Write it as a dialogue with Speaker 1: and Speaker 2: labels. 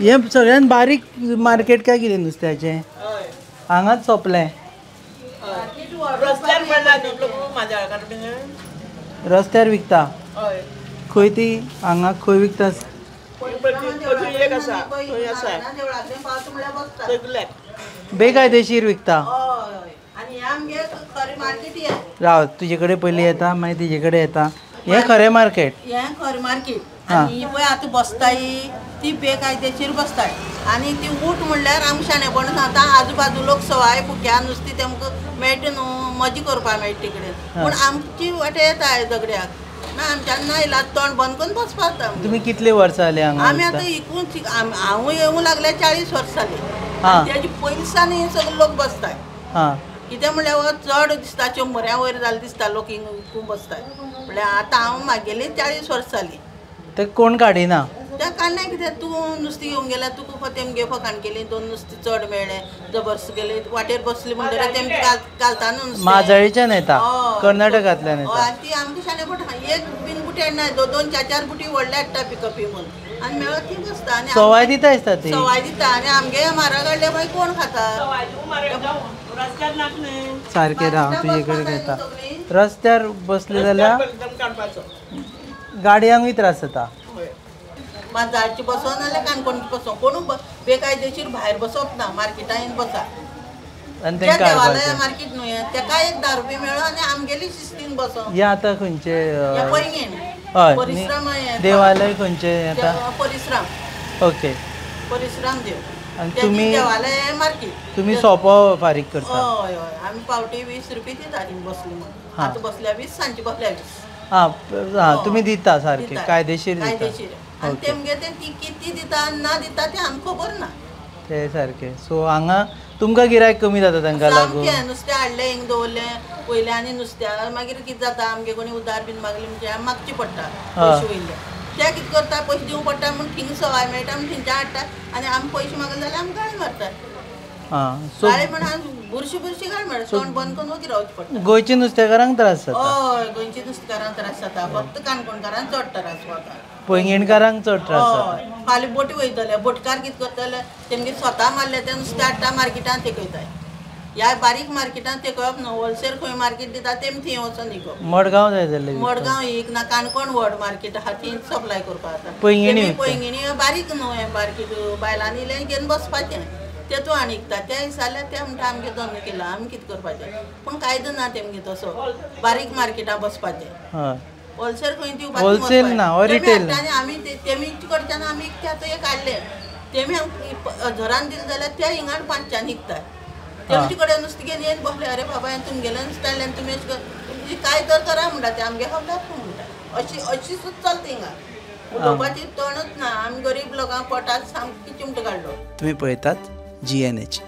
Speaker 1: हे सगळ्यात बारीक मार्केट काय कितें नुस्त्याचें हांगाच सोंपलें रस्त्यार विकता खंय ती हांगा खंय विकता बेकायदेशीर विकता राव तुजे कडेन पयलीं येता मागीर तिजे कडेन येता हें खरें मार्केट
Speaker 2: आनी पळय आतां बसताय ती बेकायदेशीर बसताय आनी ती ऊट म्हणल्यार आमकां शाणेपण सांगता आजू बाजू लोक सवाय फुक्या नुस्तें तेमकां मेळटा न्हू मजा करपा मेळटा तिकडे पूण आमची वाटे येताय झगड्याक ना आमच्यान ना इलाज तोंड बंद करून बसपाक
Speaker 1: तुमी कितले वर्सां जाली हांगा
Speaker 2: आमी आतां इकून हांव येवंक लागले 40 वर्सां जाली तेजे पयलींसान सगळे लोक बसताय कितें म्हणल्यार चड दिसता 100 वयर जालें दिसता लोक हिंग बसताय म्हणल्यार आतां हांव म्हागेली 40 वर्सां जाली
Speaker 1: ते कोण काडिना
Speaker 2: त्या काडना कितें तूं नुस्तें घेवंक गेल्या तुका तेमगे फकाण केली 2 नुस्तें चड मेळ्ळे जबरदस्त गेले वाटेर बसली म्हणटकीर तेमकां घालता न्हू
Speaker 1: माजळीच्यान येता कर्नाटकांतल्यान येता
Speaker 2: ती आमकां शाणेपण एक बीन बुटी हाडना 2 4 बुटी व्हडले हाडटा पिकपी म्हणून आनी मेळत ती बसता आनी
Speaker 1: सवाय दिता दिसता ती
Speaker 2: सवाय दिता आनी आमगे म्हारग हाडले मागीर कोण खाता
Speaker 1: सारकें राव तुजे कडेन येता रस्त्यार बसले जाल्यार गाडयांकूय त्रास जाता
Speaker 2: माजराची बसो नाल्यार काणकोणची बसो कोण बेकायदेशीर भायर बसप ना मार्केटान बसा देवालय मार्केट न्हू तेका एक 10 रुपया मेळ्ळो आनी आमगेली शिस्तीन बसो
Speaker 1: हे आतां खंयचे
Speaker 2: पैंगीण
Speaker 1: हय
Speaker 2: परिश्रम
Speaker 1: देवालय खंयचे आतां
Speaker 2: परिश्रम
Speaker 1: ओके
Speaker 2: परिश्रम देव
Speaker 1: आनी तुमी
Speaker 2: देवालय मार्केट
Speaker 1: तुमी सोपो फारीक करता
Speaker 2: हय हय आमी पावटी 20 रुपया दिता बसली म्हणून आतां बसल्या 20 सांजची बसल्या 20
Speaker 1: तुमी दिता सारकें कायदेशीर
Speaker 2: कायदेशीर आनी तेमगे ते ती किती दिता ना दिता ते आमकां खबर ना
Speaker 1: ते सारकें सो हांगा तुमकां गिरायक कमी जाता तांकां लागून
Speaker 2: नुस्तें हाडलें हिंग दवरलें पयलें आनी नुस्त्या मागीर कितें जाता आमगे कोणी उदार बीन मागली म्हणजे मागची पडटा पयशे वयले ते कितें करता पयशे दिवंक पडटा म्हूण थिंग सवाय मेळटा म्हूण थिंच्यान हाडटा आनी आमी पयशे मागले जाल्यार आमी गाळी मारतात गाळी म्हण बुरशी गाळी मारता तोंड बंद करून वगीर रावचें पडटा
Speaker 1: गोंयच्या नुस्तेकारांक त्रास जाता
Speaker 2: हय गोंयच्या नुस्तेकारांक त्रास जाता फक्त काणकोणकारांक चड त्रास जाता
Speaker 1: पैंगीणकारांक चड त्रास जाता
Speaker 2: फाल्यां बोटी वयतले बोटकार कितें करतले तेमगे स्वता मारले ते नुस्तें हाडटा मार्केटान तेकयताय ह्या बारीक मार्केटान तेकप न्हू होलसेल खंय मार्केट दिता तेम थंय वचून विकप
Speaker 1: मडगांव जाय जाल्यार
Speaker 2: मडगांव एक ना काणकोण व्हड मार्केट आहा थंय सप्लाय करपा जाता पैंगिणी बारीक न्हू हें मार्केट बायलांनी इल्लें घेवन बसपाचें तेतून आनी विकता त्या दिसाल्या ते म्हणटा आमगे धंदो केला आमी कितें करपाचें पूण कायदो ना तेमगे तसो बारीक मार्केटान बसपाचें होलसेल खंय दिवपाक
Speaker 1: होलसेल ना रिटेल
Speaker 2: आमी तेमी कडच्यान आमी आतां एक हाडले तेमी हजारान दिले जाल्यार ते हिंगाण 500 विकतात तेमचे कडेन नुस्तें घेवन येवन बसले अरे बाबा तुमगेलें नुस्तें हाडलें तुमी तुमची काय तर करा म्हणटा ते आमगे हवल्यार म्हणटा अशी सुद्दां चलता हिंगा उलोवपाची तोंडूच ना आमी गरीब लोकांक पोटाक सामकी चिमटो काडलो
Speaker 1: तुमी पळयतात GNH